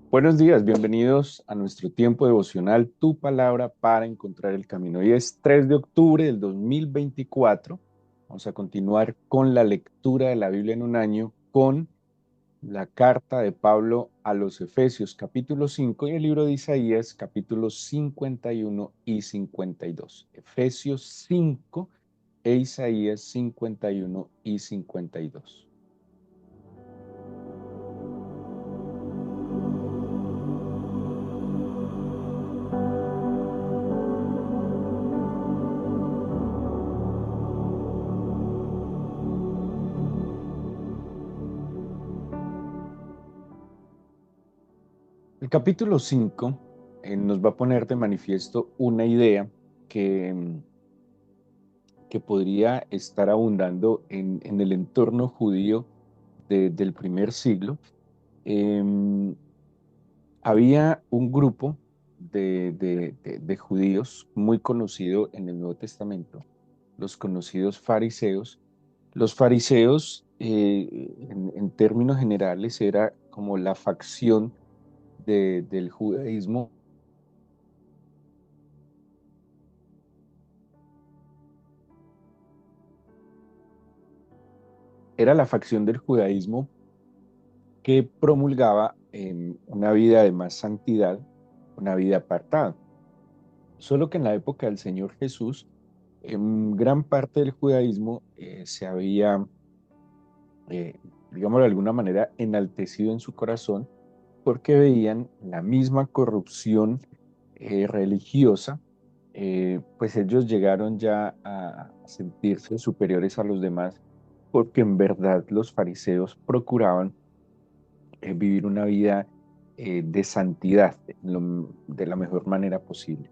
Buenos días, bienvenidos a nuestro tiempo devocional, Tu Palabra para encontrar el camino. Hoy es 3 de octubre del 2024. Vamos a continuar con la lectura de la Biblia en un año con la carta de Pablo a los Efesios, capítulo 5 y el libro de Isaías, capítulos 51 y 52. Efesios 5 e Isaías 51 y 52. El capítulo 5 nos va a poner de manifiesto una idea que, que podría estar abundando en el entorno judío del primer siglo. Em, Había un grupo de judíos muy conocido en el Nuevo Testamento, los conocidos fariseos. Los fariseos, en términos generales, era como la facción del judaísmo. Era la facción del judaísmo que promulgaba una vida de más santidad, una vida apartada. Solo que en la época del Señor Jesús, en gran parte del judaísmo se había, digámoslo de alguna manera, enaltecido en su corazón porque veían la misma corrupción religiosa. Pues ellos llegaron ya a sentirse superiores a los demás porque en verdad los fariseos procuraban vivir una vida de santidad de la mejor manera posible.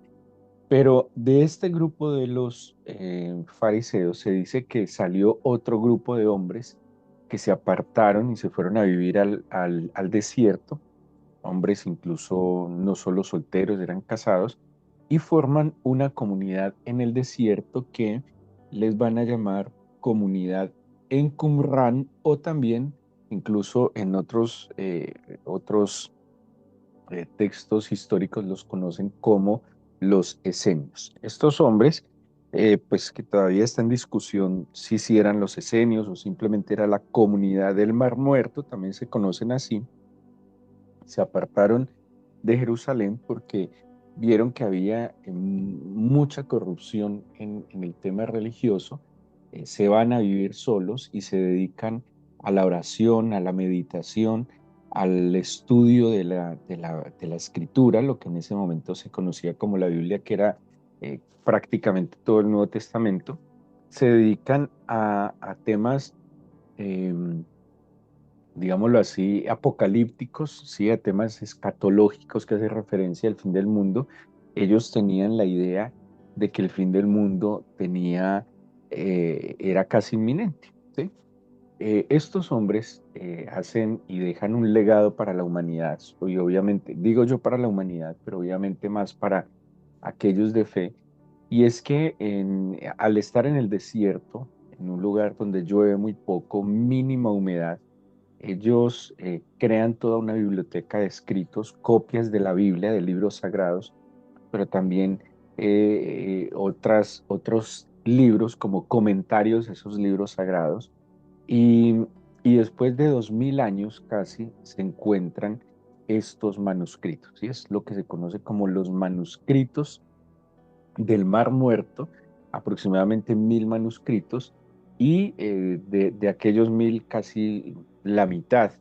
Pero de este grupo de los fariseos se dice que salió otro grupo de hombres que se apartaron y se fueron a vivir al desierto, hombres incluso no solo solteros, eran casados, y forman una comunidad en el desierto que les van a llamar comunidad en Qumran o también incluso en otros textos históricos los conocen como los esenios. Estos hombres, pues que todavía está en discusión si eran los esenios o simplemente era la comunidad del Mar Muerto, también se conocen así, se apartaron de Jerusalén porque vieron que había mucha corrupción en el tema religioso. Se van a vivir solos y se dedican a la oración, a la meditación, al estudio de la escritura, lo que en ese momento se conocía como la Biblia, que era prácticamente todo el Nuevo Testamento. Se dedican a temas em, digámoslo así, apocalípticos, ¿sí? A temas escatológicos que hace referencia al fin del mundo. Ellos tenían la idea de que el fin del mundo era casi inminente, ¿sí? Estos hombres hacen y dejan un legado para la humanidad, y obviamente, digo yo para la humanidad, pero obviamente más para aquellos de fe, y es que al estar en el desierto, en un lugar donde llueve muy poco, mínima humedad, ellos crean toda una biblioteca de escritos, copias de la Biblia, de libros sagrados, pero también otros libros como comentarios de esos libros sagrados. Y, y después de 2000 años casi se encuentran estos manuscritos, ¿sí? Es lo que se conoce como los manuscritos del Mar Muerto, aproximadamente 1000 manuscritos, y de aquellos 1000, casi la mitad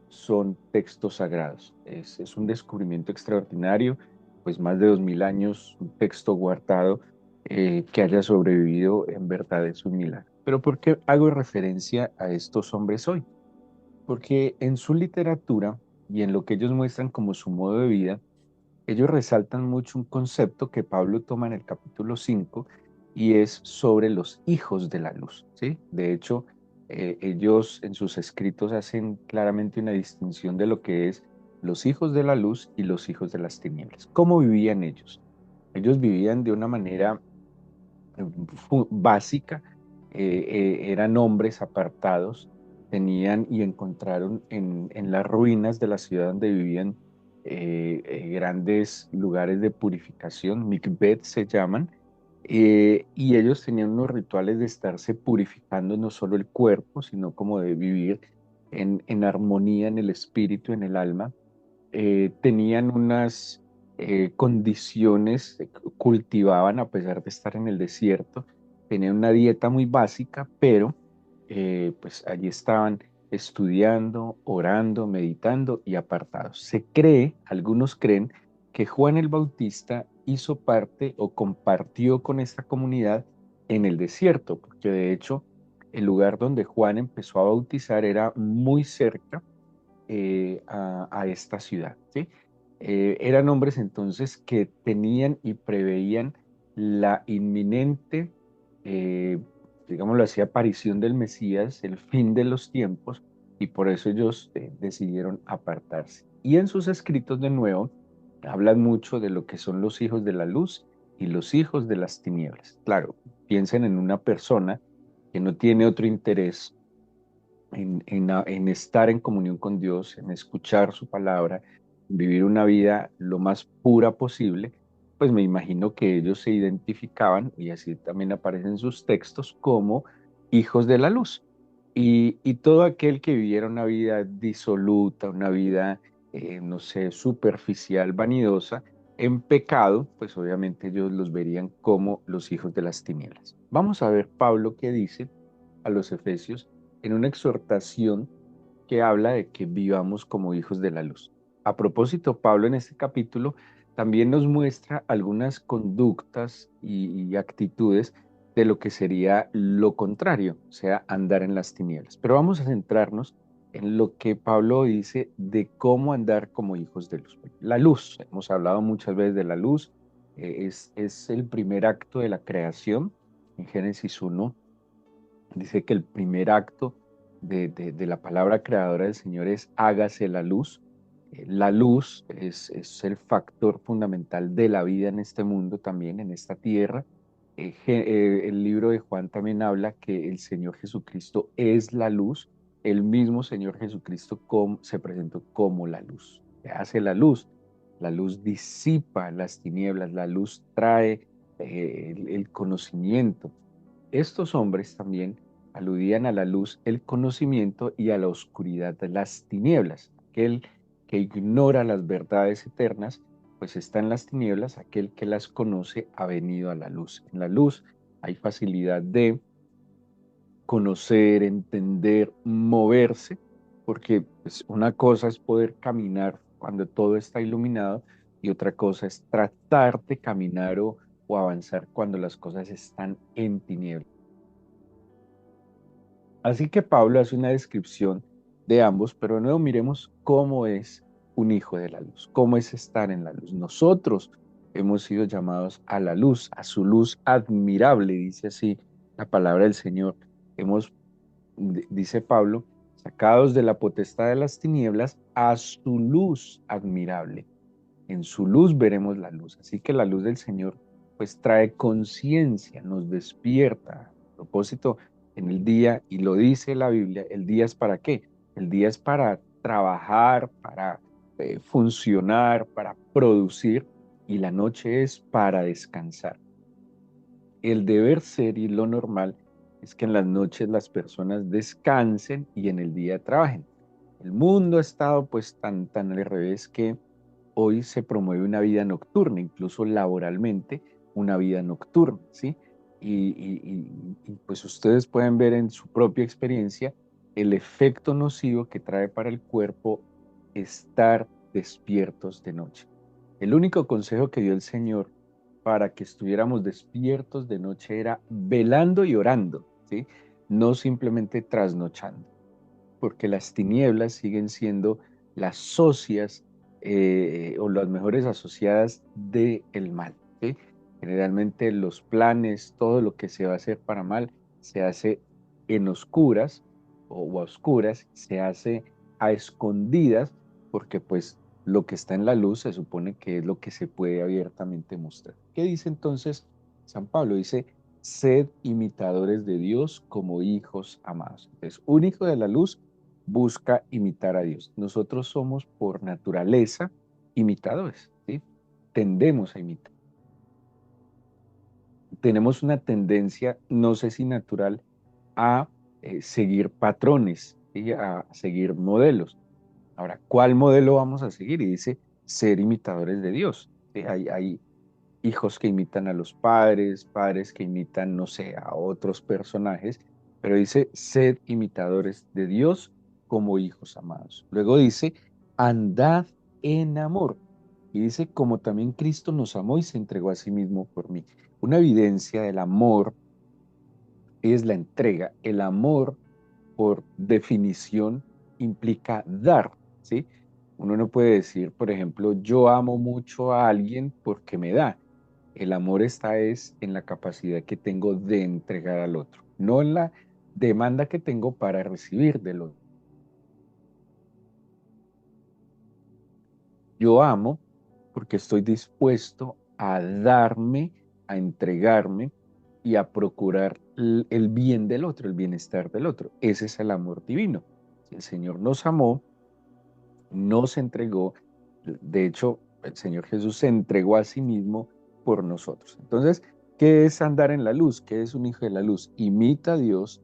son textos sagrados. Es un descubrimiento extraordinario, pues más de 2000 años, un texto guardado que haya sobrevivido, en verdad es un milagro. Pero ¿por qué hago referencia a estos hombres hoy? Porque en su literatura y en lo que ellos muestran como su modo de vida, ellos resaltan mucho un concepto que Pablo toma en el capítulo 5 y es sobre los hijos de la luz, ¿sí? De hecho, ellos en sus escritos hacen claramente una distinción de lo que es los hijos de la luz y los hijos de las tinieblas. ¿Cómo vivían ellos? Ellos vivían de una manera básica, eran hombres apartados, tenían y encontraron en las ruinas de la ciudad donde vivían grandes lugares de purificación, mikveh se llaman, y ellos tenían unos rituales de estarse purificando no solo el cuerpo, sino como de vivir en armonía en el espíritu, en el alma. Tenían unas condiciones, cultivaban a pesar de estar en el desierto, tenían una dieta muy básica, pero pues allí estaban estudiando, orando, meditando y apartados. Se cree, algunos creen, que Juan el Bautista hizo parte o compartió con esta comunidad en el desierto, porque de hecho el lugar donde Juan empezó a bautizar era muy cerca a esta ciudad, ¿sí? Eran hombres entonces que tenían y preveían la inminente, eh, digámoslo así, aparición del Mesías, el fin de los tiempos, y por eso ellos decidieron apartarse. Y en sus escritos de nuevo hablan mucho de lo que son los hijos de la luz y los hijos de las tinieblas. Claro, piensen en una persona que no tiene otro interés en estar en comunión con Dios, en escuchar su palabra, vivir una vida lo más pura posible, pues me imagino que ellos se identificaban, y así también aparecen sus textos, como hijos de la luz. Y todo aquel que viviera una vida disoluta, una vida, no sé, superficial, vanidosa, en pecado, pues obviamente ellos los verían como los hijos de las tinieblas. Vamos a ver Pablo qué dice a los Efesios en una exhortación que habla de que vivamos como hijos de la luz. A propósito, Pablo en este capítulo también nos muestra algunas conductas y actitudes de lo que sería lo contrario, o sea, andar en las tinieblas. Pero vamos a centrarnos en lo que Pablo dice de cómo andar como hijos de luz. La luz, hemos hablado muchas veces de la luz, es el primer acto de la creación. En Génesis 1 dice que el primer acto de la palabra creadora del Señor es hágase la luz. La luz es el factor fundamental de la vida en este mundo también, en esta tierra. El libro de Juan también habla que el Señor Jesucristo es la luz. El mismo Señor Jesucristo se presentó como la luz. Hace la luz. La luz disipa las tinieblas, la luz trae el conocimiento. Estos hombres también aludían a la luz, el conocimiento y a la oscuridad de las tinieblas. Aquel que ignora las verdades eternas, pues está en las tinieblas, aquel que las conoce ha venido a la luz. En la luz hay facilidad de conocer, entender, moverse, porque pues, una cosa es poder caminar cuando todo está iluminado y otra cosa es tratar de caminar o avanzar cuando las cosas están en tinieblas. Así que Pablo hace una descripción de ambos, pero de nuevo miremos cómo es un hijo de la luz, cómo es estar en la luz. Nosotros hemos sido llamados a la luz, a su luz admirable, dice así la palabra del Señor. Hemos, dice Pablo, sacados de la potestad de las tinieblas a su luz admirable. En su luz veremos la luz. Así que la luz del Señor pues trae conciencia, nos despierta. A propósito, en el día, y lo dice la Biblia, ¿el día es para qué? El día es para trabajar, para funcionar, para producir, y la noche es para descansar. El deber ser y lo normal es que en las noches las personas descansen y en el día trabajen. El mundo ha estado pues tan al revés que hoy se promueve una vida nocturna, incluso laboralmente una vida nocturna, ¿sí? Pues ustedes pueden ver en su propia experiencia el efecto nocivo que trae para el cuerpo estar despiertos de noche. El único consejo que dio el Señor para que estuviéramos despiertos de noche era velando y orando, ¿sí? No simplemente trasnochando, porque las tinieblas siguen siendo las socias o las mejores asociadas del mal, ¿sí? Generalmente los planes, todo lo que se va a hacer para mal, se hace en oscuras o a oscuras, se hace a escondidas, porque pues lo que está en la luz se supone que es lo que se puede abiertamente mostrar. ¿Qué dice entonces San Pablo? Dice, sed imitadores de Dios como hijos amados. Entonces, un hijo de la luz busca imitar a Dios. Nosotros somos por naturaleza imitadores, ¿sí? Tendemos a imitar. Tenemos una tendencia, no sé si natural, a seguir patrones, ¿sí? A seguir modelos. Ahora, ¿cuál modelo vamos a seguir? Y dice, ser imitadores de Dios. ¿Sí? Hay hijos que imitan a los padres, padres que imitan, no sé, a otros personajes, pero dice, sed imitadores de Dios como hijos amados. Luego dice, andad en amor. Y dice, como también Cristo nos amó y se entregó a sí mismo por mí. Una evidencia del amor es la entrega. El amor, por definición, implica dar, ¿sí? Uno no puede decir, por ejemplo, yo amo mucho a alguien porque me da. El amor está es en la capacidad que tengo de entregar al otro, no en la demanda que tengo para recibir del otro. Yo amo porque estoy dispuesto a darme, a entregarme y a procurar el bien del otro, el bienestar del otro. Ese es el amor divino. Si el Señor nos amó, nos entregó, de hecho, el Señor Jesús se entregó a sí mismo por nosotros. Entonces, ¿qué es andar en la luz? ¿Qué es un hijo de la luz? Imita a Dios,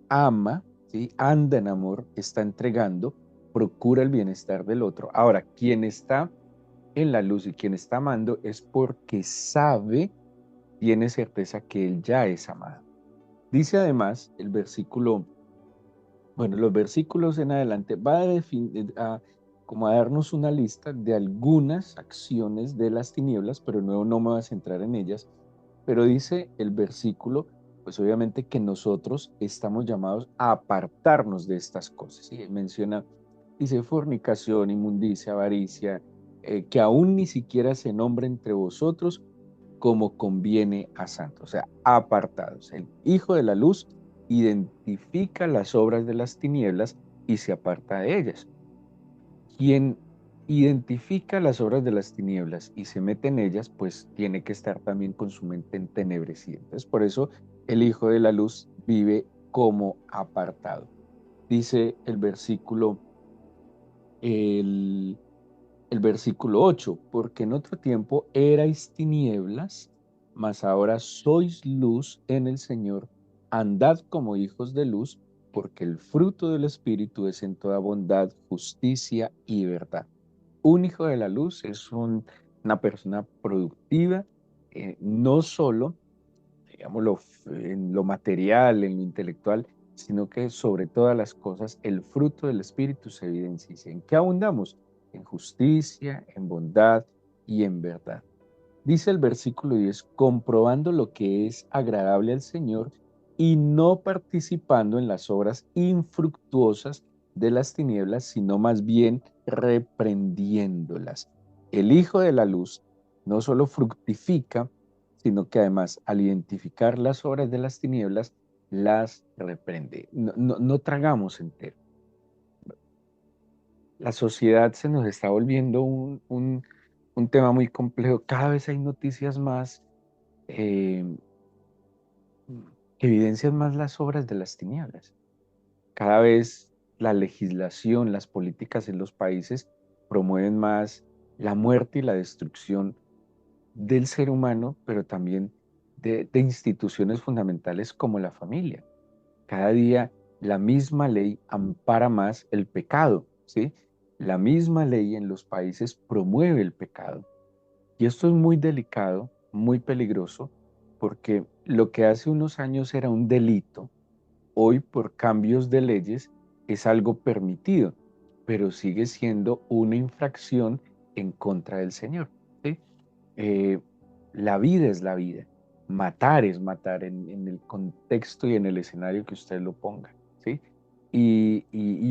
ama, ¿sí? Anda en amor, está entregando, procura el bienestar del otro. Ahora, quien está en la luz y quien está amando es porque sabe, tiene certeza que él ya es amado. Dice además el versículo, bueno, los versículos en adelante va como a darnos una lista de algunas acciones de las tinieblas, pero nuevo no me voy a centrar en ellas, pero dice el versículo, pues obviamente que nosotros estamos llamados a apartarnos de estas cosas. ¿Sí? Menciona, dice fornicación, inmundicia, avaricia, que aún ni siquiera se nombra entre vosotros como conviene a santos, o sea, apartados. El Hijo de la Luz identifica las obras de las tinieblas y se aparta de ellas. Quien identifica las obras de las tinieblas y se mete en ellas, pues tiene que estar también con su mente entenebrecida. Entonces, por eso el Hijo de la Luz vive como apartado. Dice el, el versículo 8, porque en otro tiempo erais tinieblas, mas ahora sois luz en el Señor. Andad como hijos de luz, porque el fruto del Espíritu es en toda bondad, justicia y verdad. Un hijo de la luz es una persona productiva, no solo, digámoslo, en lo material, en lo intelectual, sino que sobre todas las cosas el fruto del Espíritu se evidencia. ¿En qué abundamos? En justicia, en bondad y en verdad. Dice el versículo 10, comprobando lo que es agradable al Señor y no participando en las obras infructuosas de las tinieblas, sino más bien reprendiéndolas. El Hijo de la Luz no solo fructifica, sino que además al identificar las obras de las tinieblas, las reprende. No tragamos entero. La sociedad se nos está volviendo un tema muy complejo. Cada vez hay noticias más eh, que evidencian más las obras de las tinieblas. Cada vez la legislación, las políticas en los países promueven más la muerte y la destrucción del ser humano, pero también de instituciones fundamentales como la familia. Cada día la misma ley ampara más el pecado, ¿sí? La misma ley en los países promueve el pecado. Y esto es muy delicado, muy peligroso, porque lo que hace unos años era un delito, hoy por cambios de leyes es algo permitido, pero sigue siendo una infracción en contra del Señor, ¿sí? Eh, la vida es la vida, matar es matar en el contexto y en el escenario que usted lo ponga, ¿sí? Y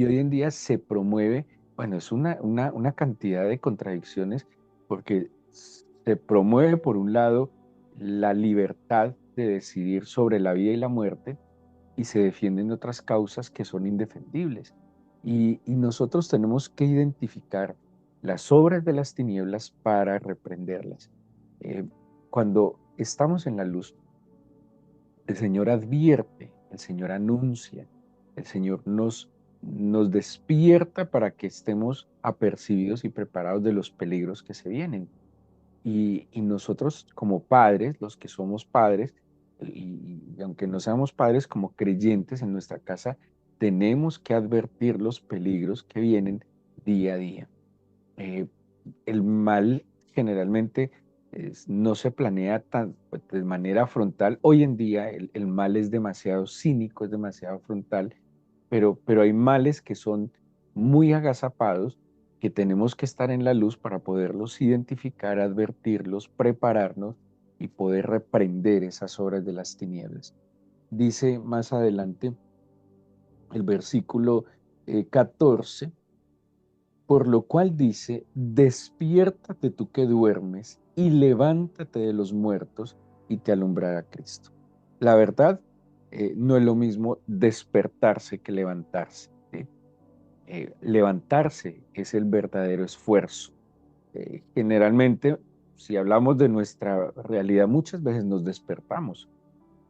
hoy en día se promueve, bueno, es una cantidad de contradicciones porque se promueve por un lado la libertad de decidir sobre la vida y la muerte y se defienden otras causas que son indefendibles. Y nosotros tenemos que identificar las obras de las tinieblas para reprenderlas. Eh, Cuando estamos en la luz, el Señor advierte, el Señor anuncia, el Señor nos nos despierta para que estemos apercibidos y preparados de los peligros que se vienen. Y nosotros como padres, los que somos padres, y aunque no seamos padres, como creyentes en nuestra casa, tenemos que advertir los peligros que vienen día a día. Eh, el mal generalmente no se planea de manera frontal. Hoy en día el mal es demasiado cínico, es demasiado frontal, pero hay males que son muy agazapados, que tenemos que estar en la luz para poderlos identificar, advertirlos, prepararnos y poder reprender esas obras de las tinieblas. Dice más adelante el versículo 14, por lo cual dice, despiértate tú que duermes y levántate de los muertos y te alumbrará Cristo. La verdad, no es lo mismo despertarse que levantarse, ¿sí? Levantarse es el verdadero esfuerzo. Generalmente, si hablamos de nuestra realidad, muchas veces nos despertamos,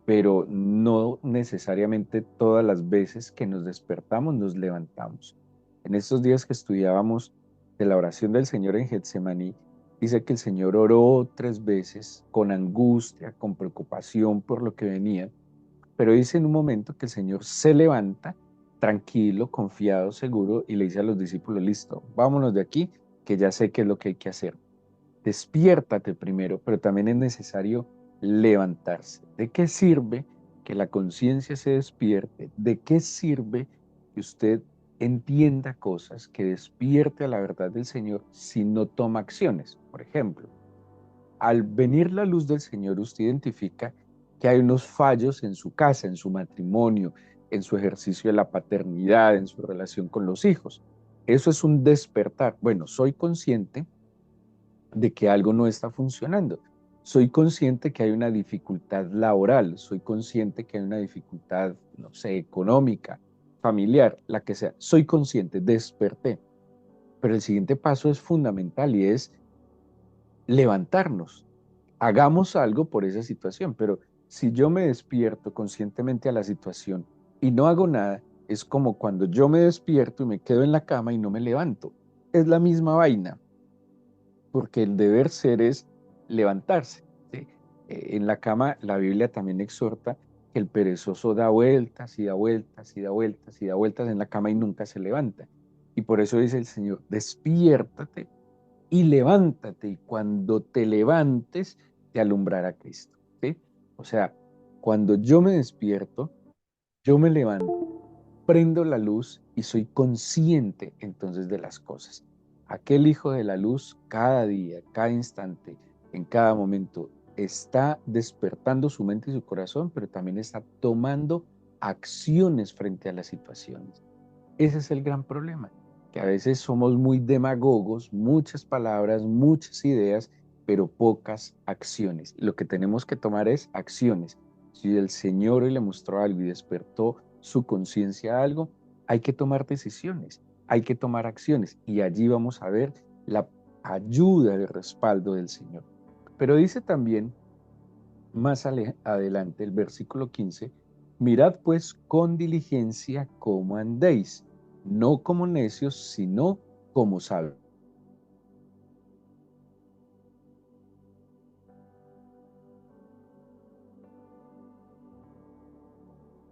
pero no necesariamente todas las veces que nos despertamos nos levantamos. En estos días que estudiábamos de la oración del Señor en Getsemaní, dice que el Señor oró 3 veces con angustia, con preocupación por lo que venía, pero dice en un momento que el Señor se levanta tranquilo, confiado, seguro, y le dice a los discípulos, listo, vámonos de aquí, que ya sé qué es lo que hay que hacer. Despiértate primero, pero también es necesario levantarse. ¿De qué sirve que la conciencia se despierte? ¿De qué sirve que usted entienda cosas, que despierte a la verdad del Señor si no toma acciones? Por ejemplo, al venir la luz del Señor, usted identifica que hay unos fallos en su casa, en su matrimonio, en su ejercicio de la paternidad, en su relación con los hijos. Eso es un despertar. Bueno, soy consciente de que algo no está funcionando. Soy consciente que hay una dificultad laboral, soy consciente que hay una dificultad, no sé, económica, familiar, la que sea. Soy consciente, desperté. Pero el siguiente paso es fundamental y es levantarnos. Hagamos algo por esa situación, pero si yo me despierto conscientemente a la situación y no hago nada, es como cuando yo me despierto y me quedo en la cama y no me levanto. Es la misma vaina, porque el deber ser es levantarse, ¿sí? En la cama la Biblia también exhorta que el perezoso da vueltas y da vueltas y da vueltas y da vueltas en la cama y nunca se levanta. Y por eso dice el Señor, despiértate y levántate, y cuando te levantes te alumbrará Cristo, ¿sí? O sea, cuando yo me despierto, yo me levanto, prendo la luz y soy consciente entonces de las cosas. Aquel hijo de la luz cada día, cada instante, en cada momento, está despertando su mente y su corazón, pero también está tomando acciones frente a las situaciones. Ese es el gran problema, que a veces somos muy demagogos, muchas palabras, muchas ideas, pero pocas acciones. Lo que tenemos que tomar es acciones. Si el Señor le mostró algo y despertó su conciencia a algo, hay que tomar decisiones, hay que tomar acciones y allí vamos a ver la ayuda, el respaldo del Señor. Pero dice también más adelante el versículo 15, mirad pues con diligencia cómo andéis, no como necios, sino como sabios.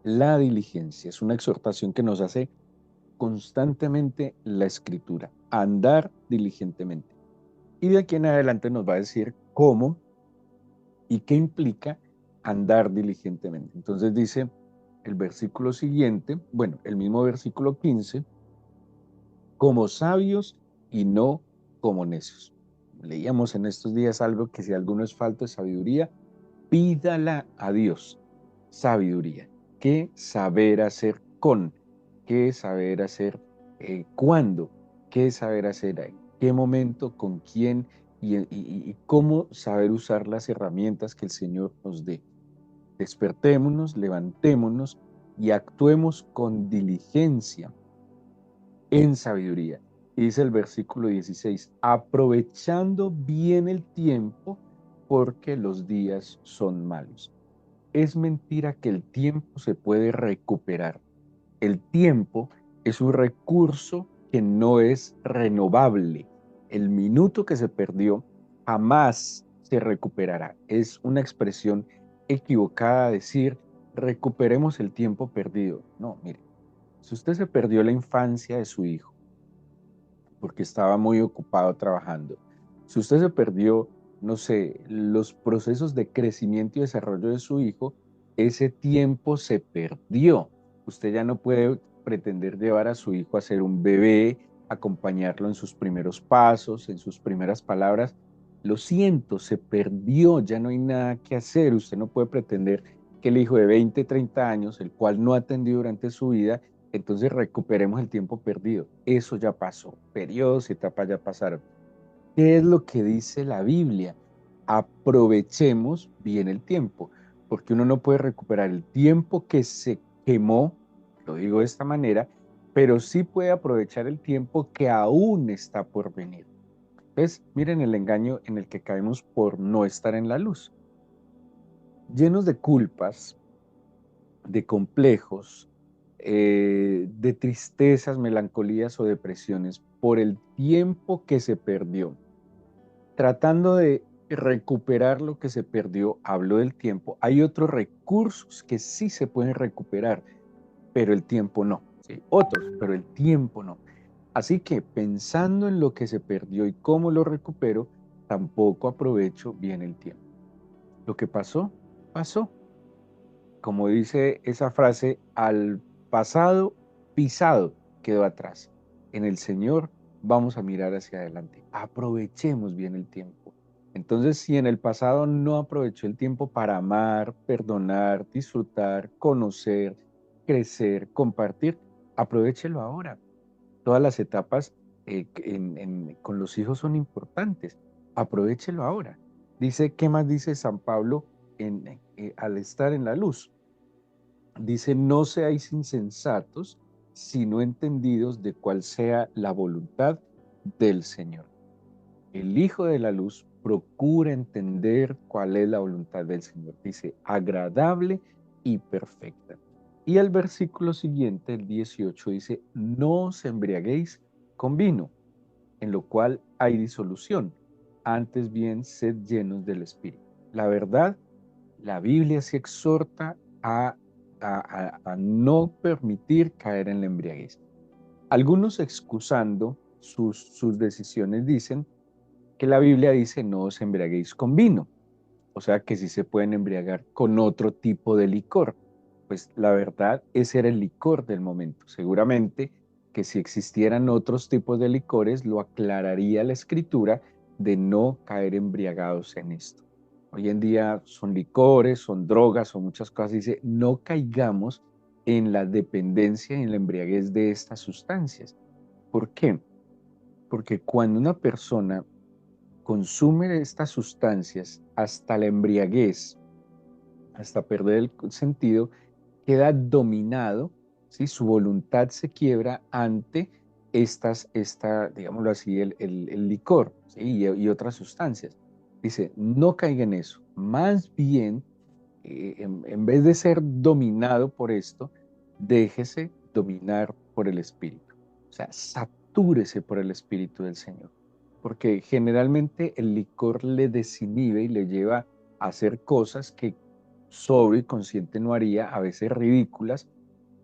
La diligencia es una exhortación que nos hace constantemente la escritura, andar diligentemente. Y de aquí en adelante nos va a decir cómo y qué implica andar diligentemente. Entonces dice el versículo siguiente, bueno, el mismo versículo 15, como sabios y no como necios. Leíamos en estos días algo que si alguno es falto de sabiduría, pídala a Dios. Sabiduría. ¿Qué saber hacer con? ¿Qué saber hacer cuándo? ¿Qué saber hacer en qué momento? ¿Con quién? Y cómo saber usar las herramientas que el Señor nos dé. Despertémonos, levantémonos y actuemos con diligencia en sabiduría. Y dice el versículo 16, aprovechando bien el tiempo porque los días son malos. Es mentira que el tiempo se puede recuperar. El tiempo es un recurso que no es renovable. El minuto que se perdió jamás se recuperará. Es una expresión equivocada decir recuperemos el tiempo perdido. No, mire, si usted se perdió la infancia de su hijo porque estaba muy ocupado trabajando, si usted se perdió, no sé, los procesos de crecimiento y desarrollo de su hijo, ese tiempo se perdió. Usted ya no puede pretender llevar a su hijo a ser un bebé, acompañarlo en sus primeros pasos, en sus primeras palabras. Lo siento, se perdió, ya no hay nada que hacer. Usted no puede pretender que el hijo de 20, 30 años, el cual no atendió durante su vida, entonces recuperemos el tiempo perdido. Eso ya pasó. Periodos y etapas ya pasaron. ¿Qué es lo que dice la Biblia? Aprovechemos bien el tiempo, porque uno no puede recuperar el tiempo que se quemó, lo digo de esta manera, pero sí puede aprovechar el tiempo que aún está por venir. Entonces, miren el engaño en el que caemos por no estar en la luz. Llenos de culpas, de complejos, de tristezas, melancolías o depresiones por el tiempo que se perdió. Tratando de recuperar lo que se perdió, hablo del tiempo. Hay otros recursos que sí se pueden recuperar, pero el tiempo no. ¿Sí? Otros, pero el tiempo no. Así que pensando en lo que se perdió y cómo lo recupero, tampoco aprovecho bien el tiempo. Lo que pasó, pasó. Como dice esa frase, al pasado pisado quedó atrás. En el Señor vamos a mirar hacia adelante. Aprovechemos bien el tiempo. Entonces, si en el pasado no aproveché el tiempo para amar, perdonar, disfrutar, conocer, crecer, compartir, aprovéchelo ahora. Todas las etapas con los hijos son importantes. Aprovéchelo ahora. Dice, ¿qué más dice San Pablo al estar en la luz? Dice, no seáis insensatos, sino entendidos de cuál sea la voluntad del Señor. El Hijo de la Luz procura entender cuál es la voluntad del Señor. Dice, agradable y perfecta. Y el versículo siguiente, el 18, dice, no os embriaguéis con vino, en lo cual hay disolución. Antes bien, sed llenos del Espíritu. La verdad, la Biblia se exhorta a no permitir caer en la embriaguez. Algunos excusando sus decisiones dicen que la Biblia dice no os embriaguéis con vino, o sea que sí se pueden embriagar con otro tipo de licor. Pues la verdad, ese era el licor del momento. Seguramente que si existieran otros tipos de licores, lo aclararía la escritura de no caer embriagados en esto. Hoy en día son licores, son drogas, son muchas cosas. Dice, no caigamos en la dependencia y en la embriaguez de estas sustancias. ¿Por qué? Porque cuando una persona consume estas sustancias hasta la embriaguez, hasta perder el sentido, queda dominado, ¿sí? Su voluntad se quiebra ante digámoslo así, el licor, ¿sí? Y otras sustancias. Dice, no caiga en eso, más bien, en vez de ser dominado por esto, déjese dominar por el Espíritu. O sea, satúrese por el Espíritu del Señor. Porque generalmente el licor le desinhibe y le lleva a hacer cosas que sobrio y consciente no haría, a veces ridículas,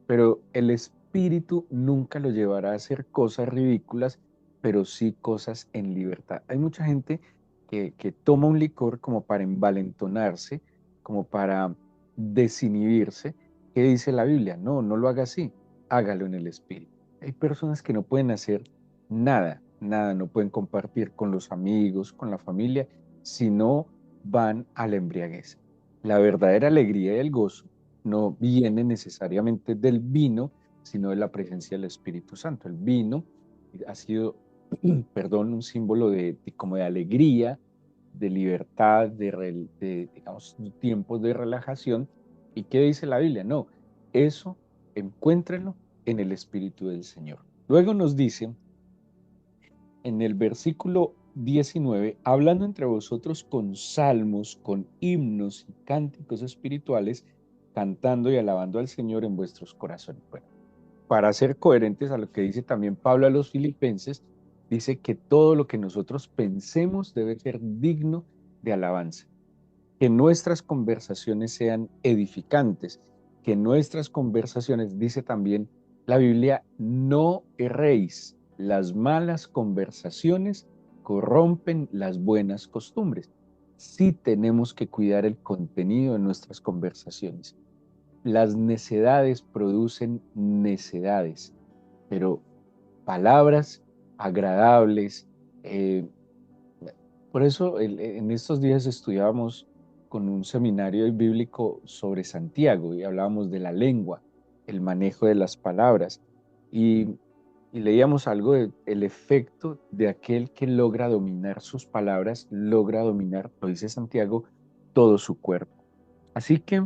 pero el espíritu nunca lo llevará a hacer cosas ridículas, pero sí cosas en libertad. Hay mucha gente que toma un licor como para envalentonarse, como para desinhibirse. ¿Qué dice la Biblia? No, no lo haga así, hágalo en el espíritu. Hay personas que no pueden hacer nada, nada, no pueden compartir con los amigos, con la familia, si no van a la embriaguez. La verdadera alegría y el gozo no viene necesariamente del vino, sino de la presencia del Espíritu Santo. El vino ha sido, perdón, un símbolo como de alegría, de libertad, digamos, tiempos de relajación. ¿Y qué dice la Biblia? No, eso encuéntrenlo en el Espíritu del Señor. Luego nos dice en el versículo 19, hablando entre vosotros con salmos, con himnos y cánticos espirituales, cantando y alabando al Señor en vuestros corazones. Bueno, para ser coherentes a lo que dice también Pablo a los filipenses, dice que todo lo que nosotros pensemos debe ser digno de alabanza, que nuestras conversaciones sean edificantes, que nuestras conversaciones, dice también la Biblia, no erréis, las malas conversaciones corrompen las buenas costumbres. Sí tenemos que cuidar el contenido de nuestras conversaciones. Las necedades producen necedades, pero palabras agradables. eh, por eso en estos días estudiábamos con un seminario bíblico sobre Santiago y hablábamos de la lengua, el manejo de las palabras y, y leíamos algo del efecto de aquel que logra dominar sus palabras, logra dominar, lo dice Santiago, todo su cuerpo. Así que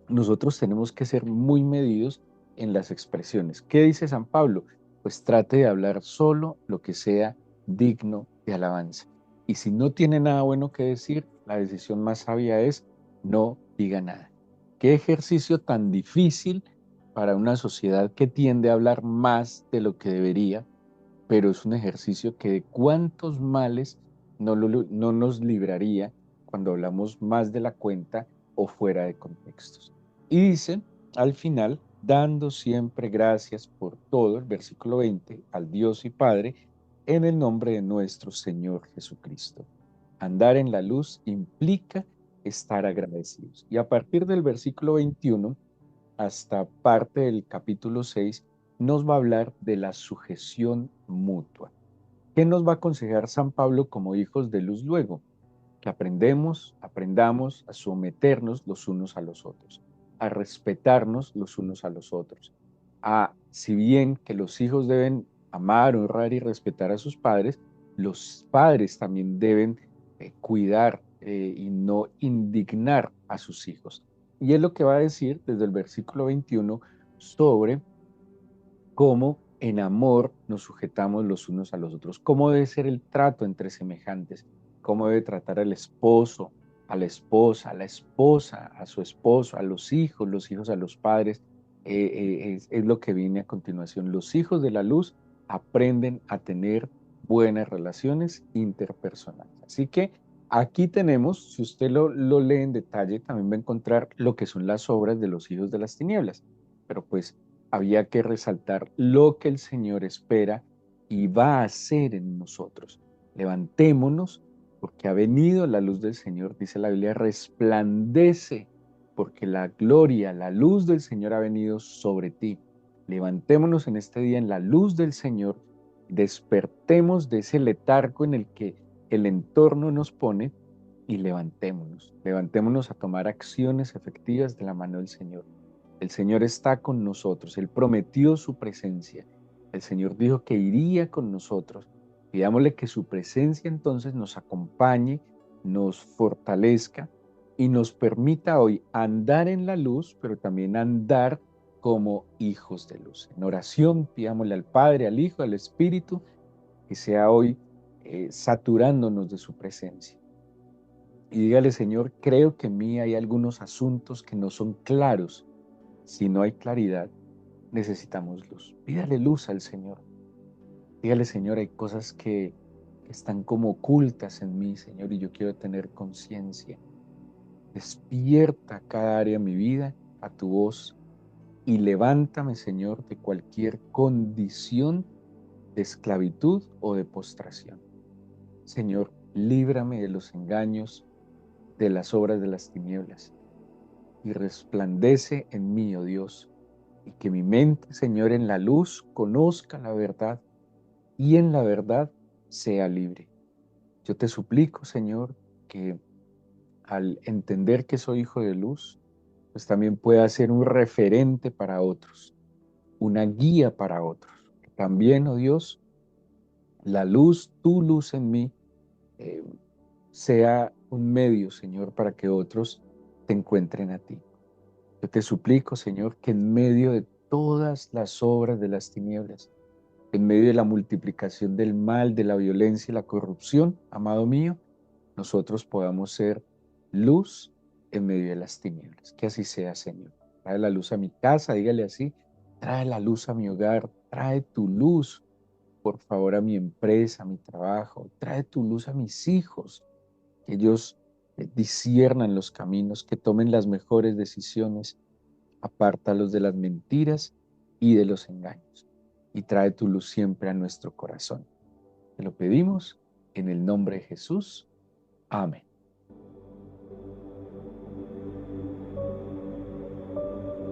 nosotros tenemos que ser muy medidos en las expresiones. ¿Qué dice San Pablo? Pues trate de hablar solo lo que sea digno de alabanza. Y si no tiene nada bueno que decir, la decisión más sabia es no diga nada. Qué ejercicio tan difícil para una sociedad que tiende a hablar más de lo que debería, pero es un ejercicio que de cuántos males no nos libraría cuando hablamos más de la cuenta o fuera de contextos. Y dice al final, dando siempre gracias por todo, el versículo 20, al Dios y Padre, en el nombre de nuestro Señor Jesucristo. Andar en la luz implica estar agradecidos. Y a partir del versículo 21 hasta parte del capítulo 6 nos va a hablar de la sujeción mutua. ¿Qué nos va a aconsejar San Pablo como hijos de luz luego? Que aprendamos a someternos los unos a los otros, a respetarnos los unos a los otros, a, si bien que los hijos deben amar, honrar y respetar a sus padres, los padres también deben cuidar y no indignar a sus hijos. Y es lo que va a decir desde el versículo 21 sobre cómo en amor nos sujetamos los unos a los otros, cómo debe ser el trato entre semejantes, cómo debe tratar al esposo, a la esposa, a la esposa, a su esposo, a los hijos a los padres. Es lo que viene a continuación. Los hijos de la luz aprenden a tener buenas relaciones interpersonales. Así que aquí tenemos, si usted lo lee en detalle, también va a encontrar lo que son las obras de los hijos de las tinieblas. Pero pues había que resaltar lo que el Señor espera y va a hacer en nosotros. Levantémonos porque ha venido la luz del Señor, dice la Biblia, resplandece porque la gloria, la luz del Señor ha venido sobre ti. Levantémonos en este día en la luz del Señor, despertemos de ese letargo en el que el entorno nos pone y levantémonos a tomar acciones efectivas de la mano del Señor. El Señor está con nosotros, Él prometió su presencia. El Señor dijo que iría con nosotros. Pidámosle que su presencia entonces nos acompañe, nos fortalezca y nos permita hoy andar en la luz, pero también andar como hijos de luz. En oración, pidámosle al Padre, al Hijo, al Espíritu, que sea hoy saturándonos de su presencia. Y dígale, Señor, creo que en mí hay algunos asuntos que no son claros. Si no hay claridad, necesitamos luz. Pídale luz al Señor. Dígale, Señor, hay cosas que están como ocultas en mí, Señor, y yo quiero tener conciencia. Despierta cada área de mi vida a tu voz y levántame, Señor, de cualquier condición de esclavitud o de postración. Señor, líbrame de los engaños, de las obras de las tinieblas y resplandece en mí, oh Dios, y que mi mente, Señor, en la luz conozca la verdad y en la verdad sea libre. Yo te suplico, Señor, que al entender que soy hijo de luz, pues también pueda ser un referente para otros, una guía para otros. Que también, oh Dios, la luz, tu luz en mí, eh, sea un medio, Señor, para que otros te encuentren a ti. Yo te suplico, Señor, que en medio de todas las obras de las tinieblas, en medio de la multiplicación del mal, de la violencia y la corrupción, amado mío, nosotros podamos ser luz en medio de las tinieblas. Que así sea, Señor. Trae la luz a mi casa, dígale así, trae la luz a mi hogar, trae tu luz, por favor, a mi empresa, a mi trabajo, trae tu luz a mis hijos, que ellos disciernan los caminos, que tomen las mejores decisiones, apártalos de las mentiras y de los engaños, y trae tu luz siempre a nuestro corazón. Te lo pedimos en el nombre de Jesús. Amén.